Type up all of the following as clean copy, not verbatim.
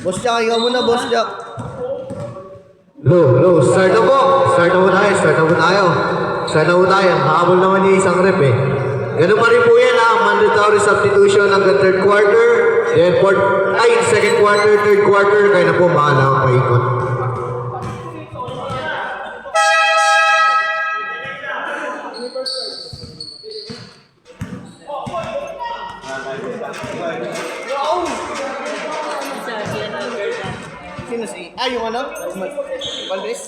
Boss Jack, ikaw muna, Boss Jack. Low, start na po. Start na po tayo. Habol naman yung isang rep eh. Ganun pa rin po yan ha. Mandatory substitution hanggang third quarter. Then second quarter, third quarter. Kaya na po bahala ang paikot. Sino si... yung ano? Valdez?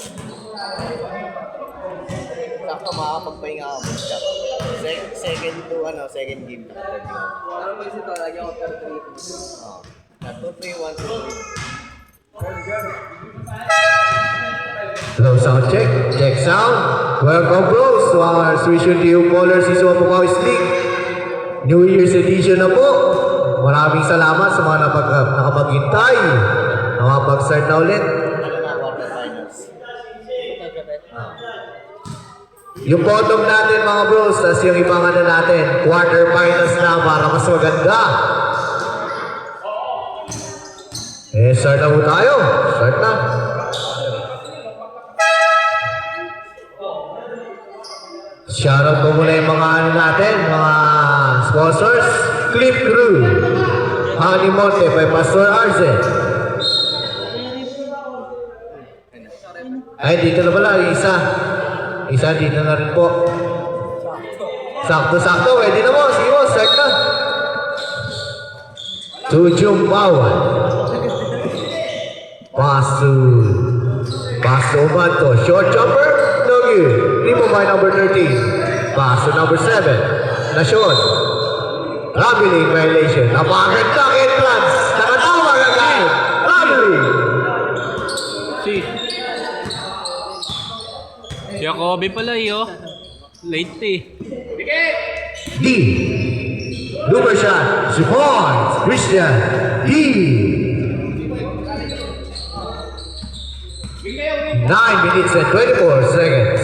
Sakto makakapagpahinga ako, Boss Jack. Second game na. Ano ba ito? Lagi ako 2-3-1. Low sound check. Check sound. Welcome bros to our Swisher TU Polar Season of Pukawis League. New Year's edition na po. Maraming salamat sa mga nakapaghintay. Nakapag-start na ulit. Yung bottom natin mga bros, tas yung ibang natin, quarterfinals na para mas maganda. Start na po tayo. Start na. Shoutout po muna yung mga natin, mga sponsors. Clip Crew, Honey Monte by Pastor Arce. Ay, dito na pala, isa dito na rin po. Sakto, pwede na mo, sige mo, start na. Tujung Bawan. Paso Umanto, short jumper, no good. Rebound by number 13. Paso number 7, Nasyon. Traveling violation. Napakagandang entrance. Nakatawag agad. Traveling. Si Jacoby pala yun. Late eh. D. Looper shot. Support. Christian. D. 9 minutes and 24 seconds.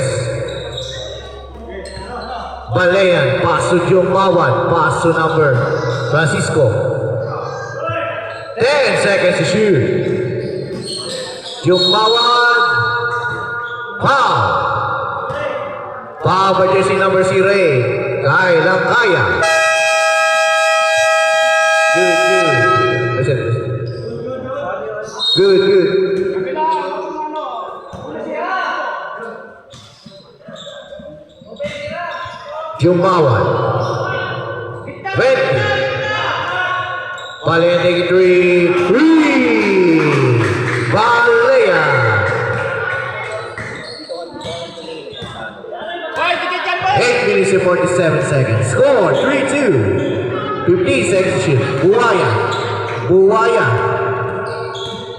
Balayan, paso Jumawan, paso number Francisco. 10 seconds to shoot. Jumawan, foul. Foul by jersey number si Ray. Kaya lang kaya. Good. Jumawan. 20. Balayan taking 3. Balayan. 8 minutes and 47 seconds. Score 3-2. 15 seconds to shoot. Buwaya.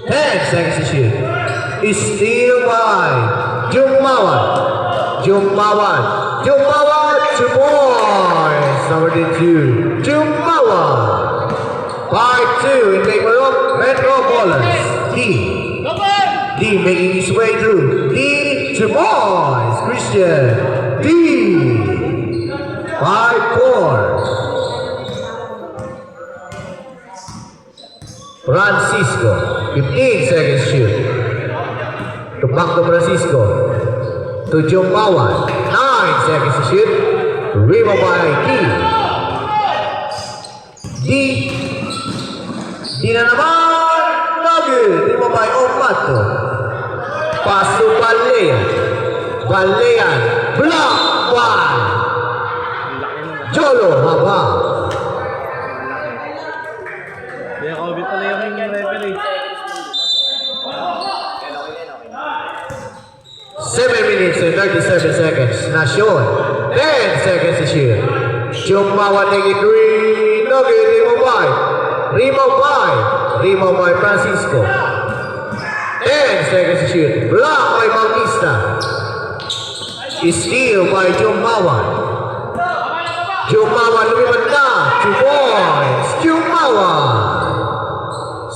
10 seconds to shoot. Is still by Jumawan. 2 points. Number 2. Jumawan. 5-2 in favor of Metro Ballers. D making his way through. D 2 points. Christian. D 5-4. Francisco. 15 seconds shoot. To back to Francisco. To Jumawan. 9 seconds to shoot. Rebound by D na naman. No good. Rebound by Opato. Paso Balayan. Block 1. Jolo haba. Jacoby pala yung referee. 7 minutes and 37 seconds. Nasyon. 10 seconds to shoot. Jumawan taking 3. No good. Rebound by Francisco. 10 seconds to shoot. Block by Bautista. Steal by Jumawan. Lumipad na. 2 points. Jumawan.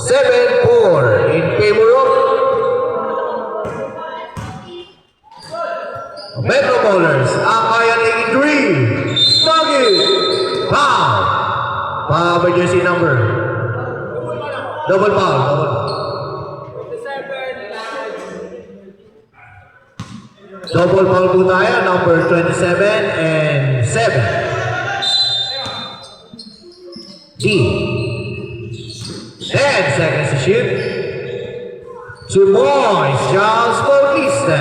7-4 in favor of Metro Ballers. Ang kaya taking 3. Nugget. Foul by jersey number Double foul, double foul. Double foul po tayo, number 27 and 7. D. 10 seconds to shoot. 2 points, Charles Bautista.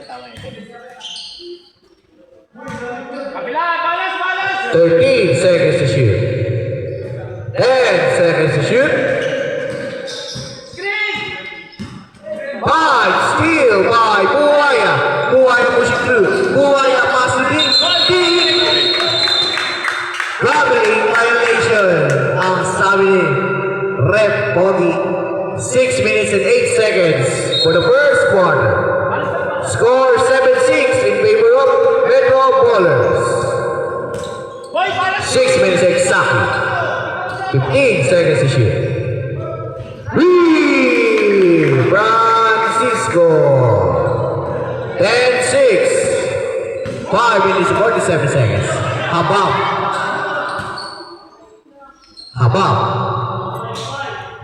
Tama yun. 13 seconds to shoot. 10 seconds to shoot. 5 steal by Buaya. Buaya pushing through. Buaya passing deep. Traveling violation. Ang sabi ni Rep Pogi. 6 minutes and 8 seconds for the first quarter. Score 7-6 in favor of Metro Ballers. 6 minutes exactly. 15 seconds to shoot. Francisco. 10-6. 5 minutes 47 seconds. Habab.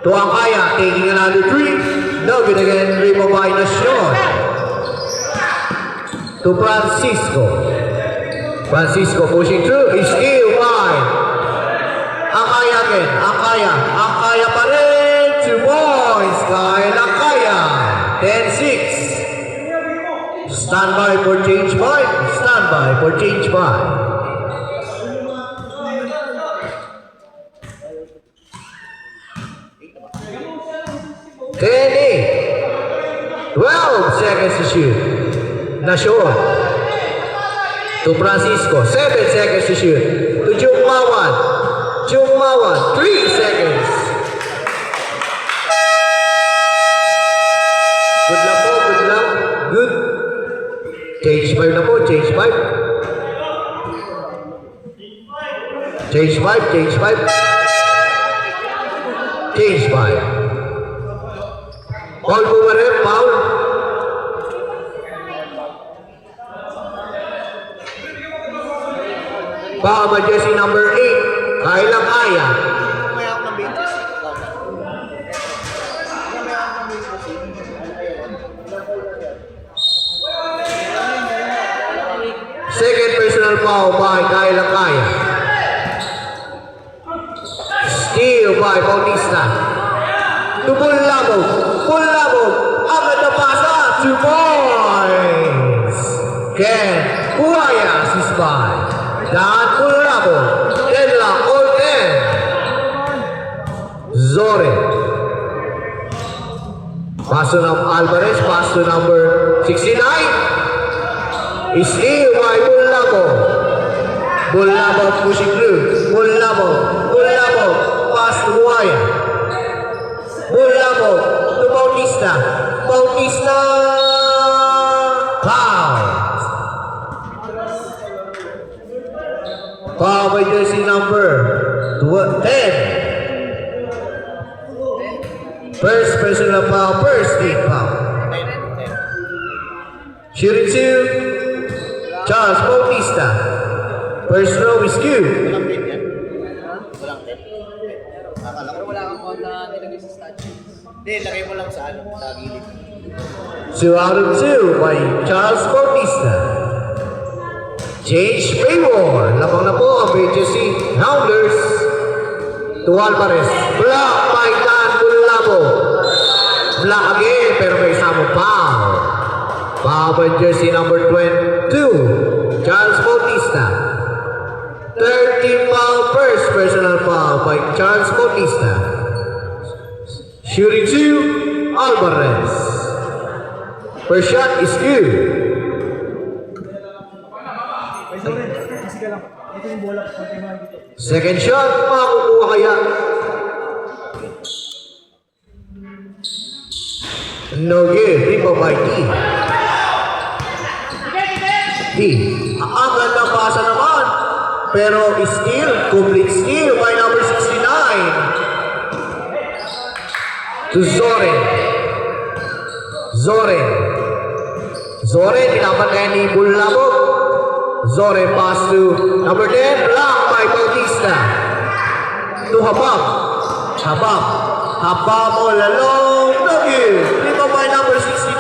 Tuangkaya taking another 3. No good again. Rebound by Nacion. To Francisco. Francisco pushing through. Is still wide. Akaya again. Akaya pa rin. 2 points. Kaya. 10-6. Stand by for change by. Stand by for change by. Kenny. 12 seconds to shoot. Nacion. To Francisco. 7 seconds to shoot. To Jungmawan. 3 seconds. Good luck po, good luck. Good. Change 5 na po, change 5. Change 5, change 5. Change 5. Foul po ba rin? Foul? Foul ba jersey number 8? Kailang kaya. May ako ng benches. Second personal foul by Kailang kaya. Steal by Bautista. To Bulabog. Agad na pasa. 2 points. Ken Buaya assist by Dan Bulabog. Then lang all 10. Zorin. Pass to Alvarez. Pass to number 69. Steal by Bulabog pushing through. Bulabog. Pass to Buaya. Bulabog to Bautista. Foul. Foul by jersey number 10. First personal foul, first team foul. Shooting 2. Charles Bautista. First row is Q. Walang 10 yan. Walang 10. Akala ko. Pero wala kang count na nilagay sa statue. Hindi, lagay mo lang sa gilid. 2 out of 2 by Charles Bautista. Change favor. Labang na po ang BGC Hounders. To Alvarez. Block by Dan Bulabog. Block again pero may isang foul. Foul by jersey number 22. Charles Bautista. 13 foul, first personal foul by Charles Bautista. Shooting 2, Alvarez. First shot is good. Second shot, makukuha kaya. No good, rebound by D. Ang ganda pasa naman. Pero steal, complete steal by number 69. To Zorin. Zorin, tinapat kaya ni Bulabog. Zoren pass to number 10, blocked by Bautista. To Habab. Habab all along. No good. Rebound by number 69.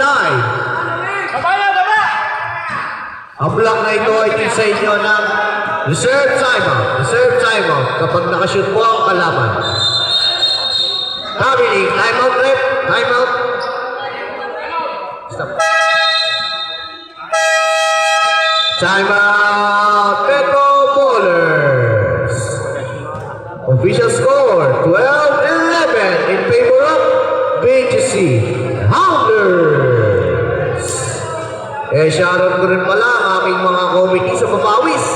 Ang block na ito ay sa inyo ng reserve timeout kapag nakashoot po ang kalaban. Kamiling, timeout rep, timeout. Stop. Timeout, Petro Bowlers. Official score, 12-11 in favor of BGC Hounders. Shoutout ko rin pala ang aking mga committee sa Papawis.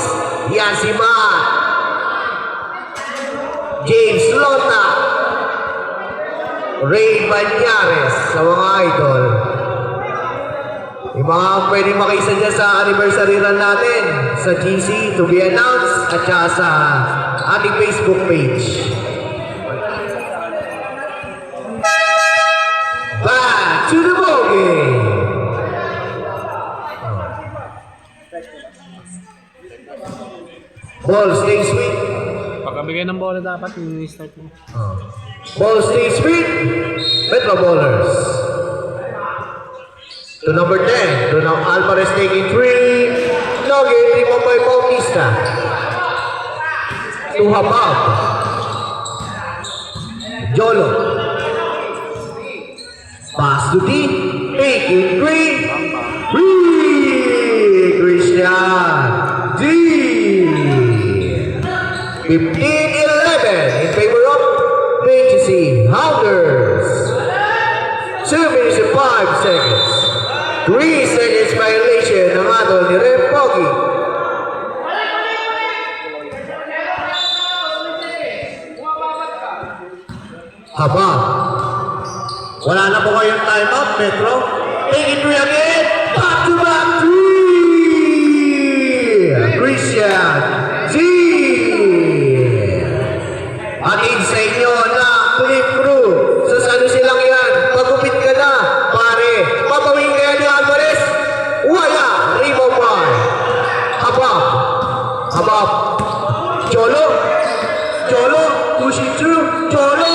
Yan si Matt, James Lota, Ray Banyares sa mga idol. Yung mga pwedeng makisa dyan sa anniversary run natin sa GC to be announced at saka sa ating Facebook page. Back to the ball game. Ball stays sweet. Pagkabigay ng bola dapat, yung start mo. Ball stays sweet. Metro Bowlers. To number 10. To now Alvarez taking 3. Nugget, 3 by Bautista. To Habab. Jolo. Pass to D. Taking 3. Christian. D. 15-11 in favor of BGC Hounders. 2 minutes and 5 seconds. 3 seconds violation ng adol ni Rep Pogi. Haba. Wala na po kayong timeout, Metro. Take it 3 again. Back to back 3. Christian. Z. Ang aid sa inyo na Clip Crew. Sa ano silang yan? Pagupit ka na, pare. Papawin kaya ni Alvarez. Wala. Rebound by Habab. Cholo. Pushing through. Cholo.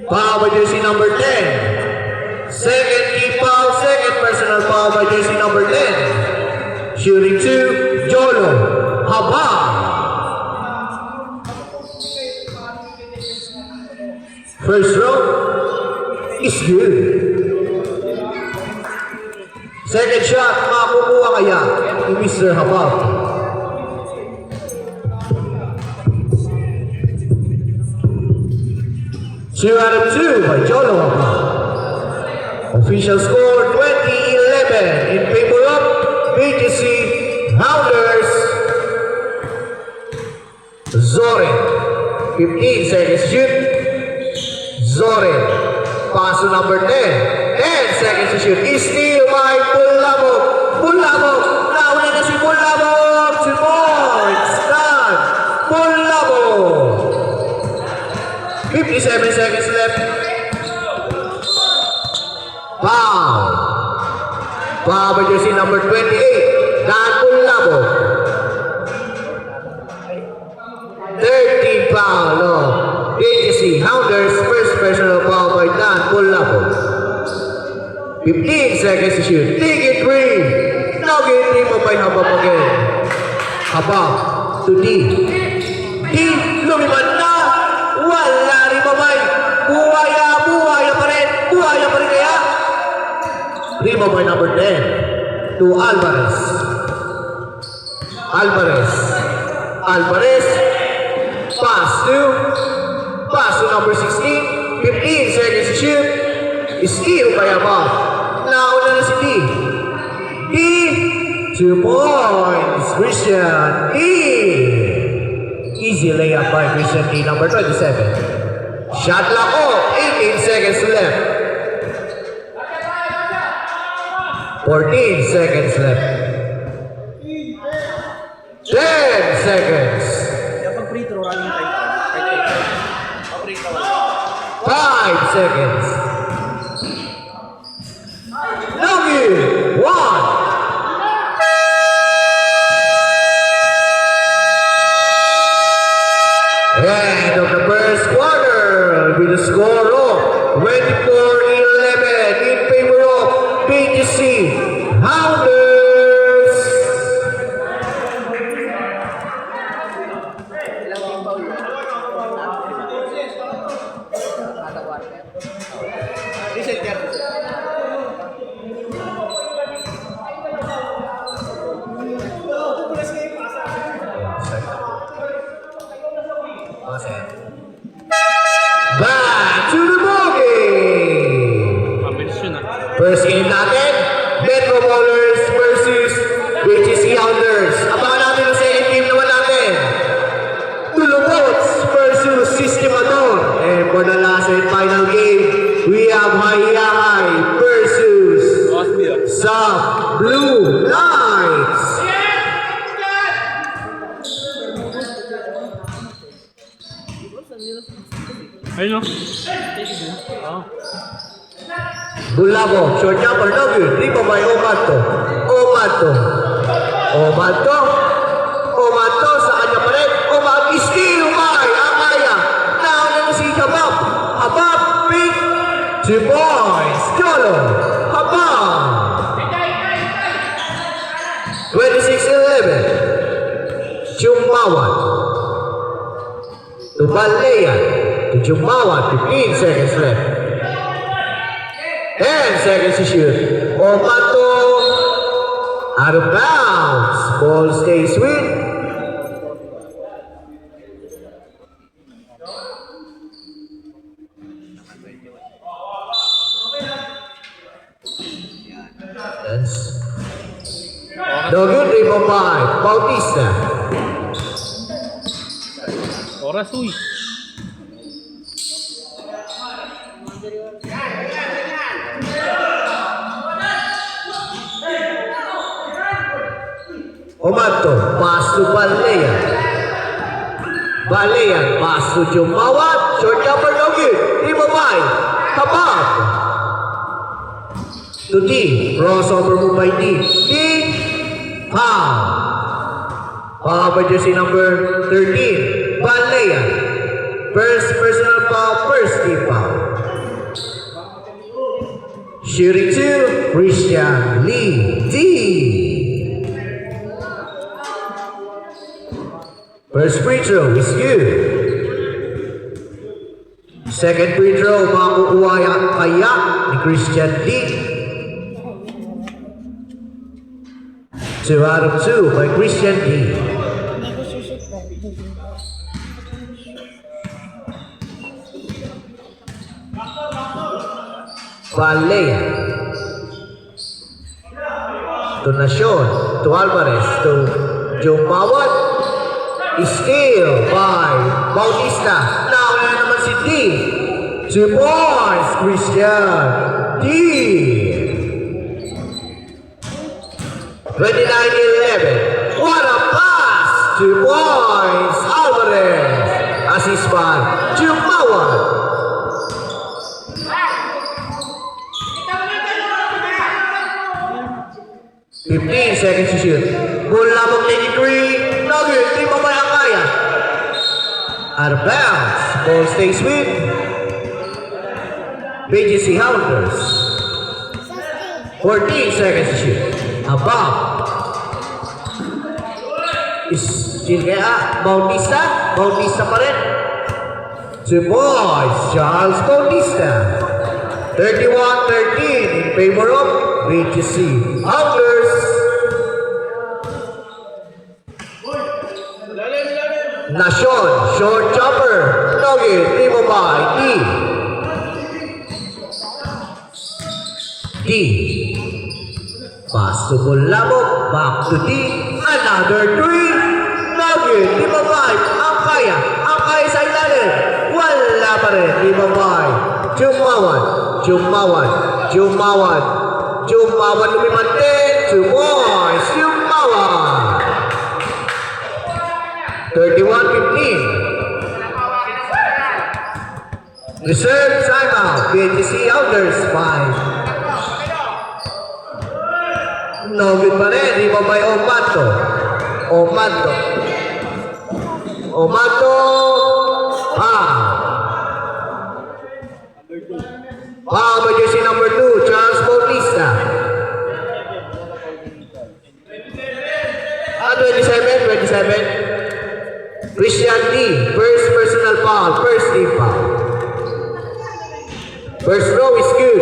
Foul by jersey number 10. Second key foul. Second personal foul by jersey number 10. Shooting 2. Jolo. Habab. First row is good. Second shot, makukuha kaya ni Mr. Habab. Two out of 2 by Jolo Habab. Official score 20-11 in favor of BGC Hounders. Zoren, 15 seconds shoot. Zoren, pass to number 10. 10 seconds to shoot. Steal by Bulabog. Nauna na si Bulabog. 2 points. Done. Bulabog. 57 seconds left. Foul by jersey number 28. Dan Bulabog. 13 foul. No. BGC Hounders, first personal foul by Dan Bulabog. 15 seconds to shoot. Take it 3. Now get 3 pa by Habab again. Habab to D. D, lumipad na. Wala rin babay. Buhaya pa rin kaya. Rebound by number 10 to Alvarez. Pass to number 16. 15 seconds to shoot. Steal by Habab. Nauna na si D. 2 points. Christian D. Easy layup by Christian D, number 27. Shot clock off. 18 seconds left. 14 seconds left. 10 seconds. Pag free throw, running time. Pag free throw. 5 seconds. No Hounders! Ilang team foul yun? Kada quarter. Reset yan. Back to the ballgame! Pabilis yun ah. First game natin, Metro Ballers versus BGC Hounders. Abangan natin ang second game naman natin. Tulubots versus Sistimador. And for the last and final game, we have Hayahay versus Osby ah. Sub Blue Knights. Ayun oh. Bulabo, short jumper, no good. Ripo by Omato. Omato sa kanya pa rin. Omato, steal by Akaya. Now na si Habab. Habab, pick. 2 points. Jolo. Habab. 26-11. Jumawan. To Balayan. To Jumawan. 15 seconds left. 10 seconds to shoot. Omato out of bounds. Ball stays with. Yes. No good, rebound by Bautista. Oras uy. Omato, pass to Balayan. Balayan, pass to Jumawan. Short jumper, no good. Rebound by Habab. To D. Crossover move by D. D. Foul. Foul by jersey number 13. Balayan. First personal foul, first team foul. Shooting 2, Christian Lee. D. First free throw is good. Second free throw, makukuha kaya ni Christian Lee. 2 out of 2 by Christian Lee. Balea. To Nacion, to Alvarez, to Jumawat. Steal by Bautista. Now na naman si D. 2 points, Christian D. 29-11. What a pass! 2 points, Alvarez. Assist by Jumawat. 15 seconds to shoot. Ball lamang 83. No good. Di pa ba ang kaya? Out of bounds. Ball stays with BGC Hounders. 14 seconds to shoot. Above. Still kaya Bautista. Bautista pa rin. 2 points. Charles Bautista. 31-13 in favor of BGC Hounders. Nacion, short jumper, no good, rebound by D. Pass to Bulabog, back to D, another 3, no good, rebound by Angkaya sa ilalim, wala pa rin, rebound by Jumawan lumimante, 2 points, Jumawan. 31-15. Reserve timeout. BGC Hounders 5. No good pa rin. Rebound by Omato. Foul by jersey number 2, Charles Bautista. 7. Christian D. First personal foul. First team foul. First row is good.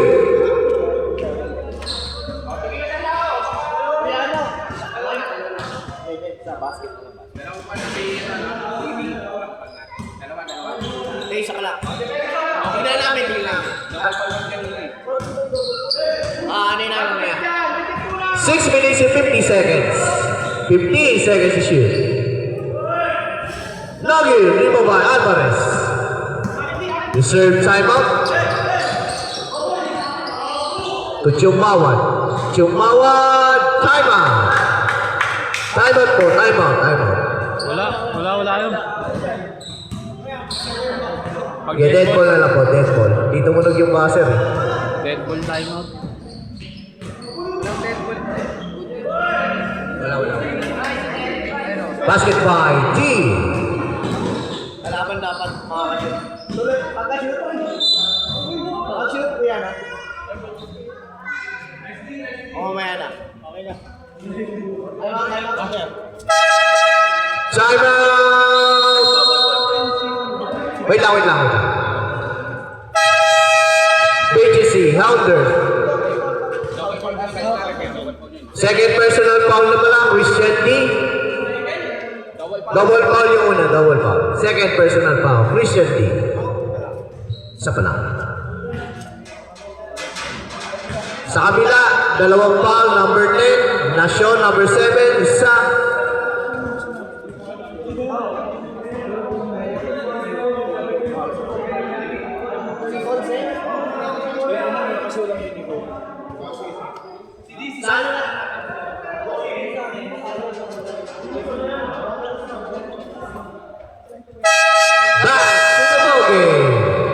Sa basket na lang. Hindi, isa ka lang. Hindi na namin, hindi namin. Ano yung namin kaya? 6 minutes and 50 seconds. 15 seconds to shoot. No good. Rebound by Alvarez. Reserve timeout. To Chumawan. Chumawan. Timeout. Timeout po. Timeout. Timeout. Wala yun. Pag Yeah, dead ball na lang po. Dead ball. Dito munog yung buzzer. dead ball timeout. Wala. Basket by D. Kalaban dapat makakashoot. Pagka-shoot ko yan, ha? Oo, mamaya na. Okay na. Okay. Timeout! Wait lang. BGC, Hounders. Second personal foul na pala, Christian D. Double foul yung una, double foul. Second personal foul, Christian D. Isa pa lang. Sa kabila, dalawang foul, number 10, Nasyon, number 7, isa.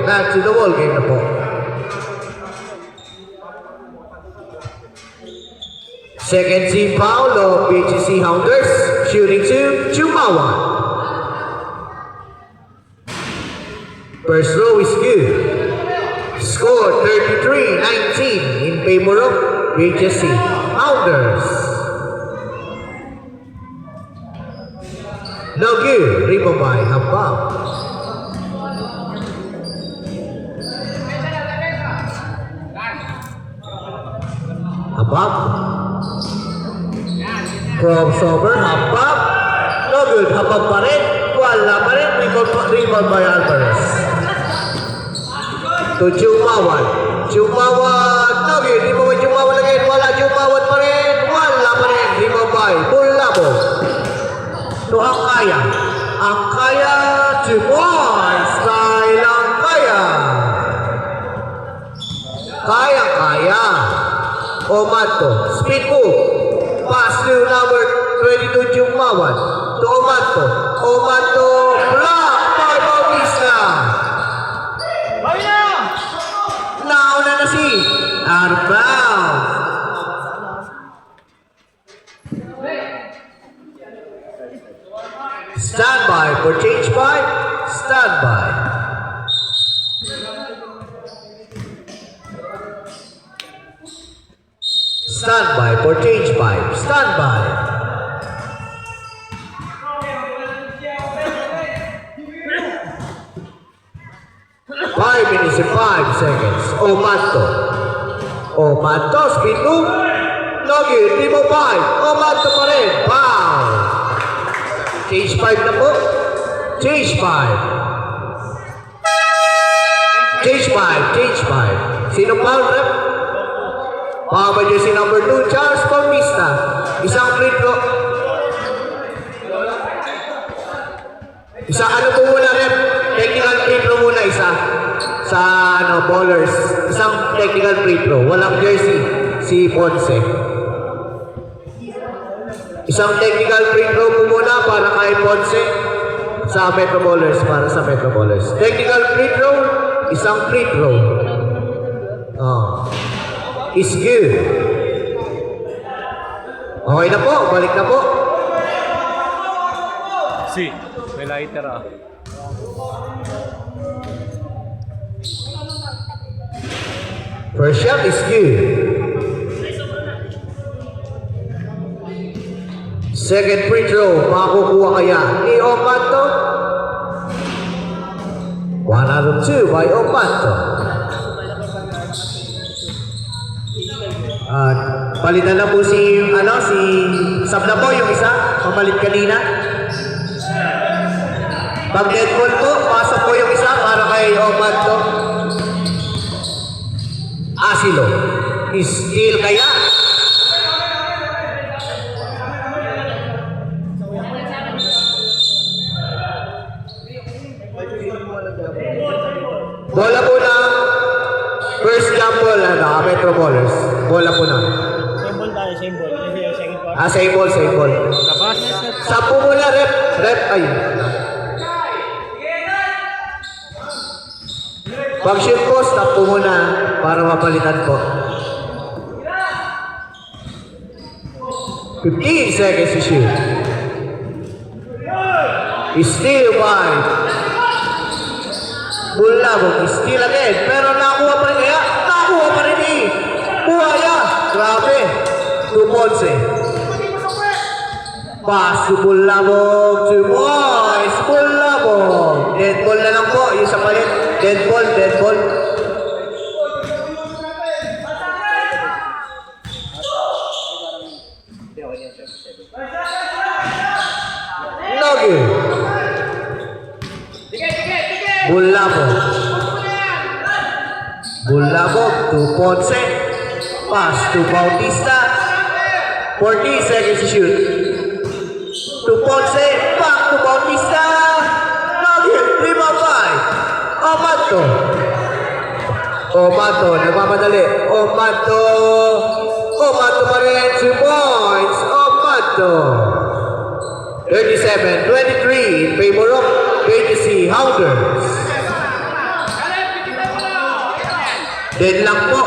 Back to the ball game na po. Second team foul of BGC Hounders. Shooting 2, Chumawan. First row is good. Score 33-19 in favor of BGC Hounders. No good. Rebound by Habab. Habab. Crossover. Habab. No good. Habab pa rin. Wala pa rin. Rebound by Alvarez. To Chumawan. Chumawan. No good. Rebound by Chumawan again. Wala. Chumawan pa rin. Wala pa rin. Rebound by Bulabo. To Angkaya. Angkaya. 2 points. Style Angkaya. Kaya. Omato, speed move, pass to number 22 Chumawan, to Omato, block by Bautista. Nauna na si Arbao. Stand by for change by, stand by. Stand by for change pipe. Stand by. Five minutes and 5 seconds. Omato, speed move. No good. Rebound 5. Omato pa rin. Foul. Change pipe na po. Change pipe. Sino foul rep? Pama jersey number 2, Charles Bautista. Isang free throw. Ano po muna rep? Technical free throw muna isa. Sa ballers. Isang technical free throw. Walang jersey. Si Ponce. Isang technical free throw po muna para kay Ponce. Sa Metro Ballers. Para sa Metro Ballers. Technical free throw. Isang free throw. Is good. Okay na po, balik na po. May lighter ah. First shot is good. Second free throw, makukuha kaya ni Omato? 1 out of 2 by Omato. Palitan na po si Sab na po yung isa, pamalit kanina. Pag dead ball po, pasok po yung isa para kay Omato. Asilo. Steal kaya? Bola po na first jump ball, Metro Ballers. Bola po na. Same ball tayo, same ball. Kasi second part. Same ball, same ball. Labas. Sampu muna, rep, ay. Pag shoot po, stop po muna para mapalitan po. 15 seconds to shoot. Steal by Bulabog. Steal again. Pero nakuha pa rin kaya? Nakuha pa rin eh. Buhaya. Grabe. 2 points eh. Pass to Bulabog. 2 points. Bulabog. Dead ball na lang po. Yung sa palit. Dead ball, dead ball. Nogi. Bulabog. Bulabog to Ponce. Pass to Bautista. 40 seconds to shoot. To Ponce. Back to Bautista. Nogi. 3-5. Omato. Omato. Nagmamadali. Omato. Omato pa rin. 2 points. Omato. 37-23 in favor of KTC Hounders. Dead lang po.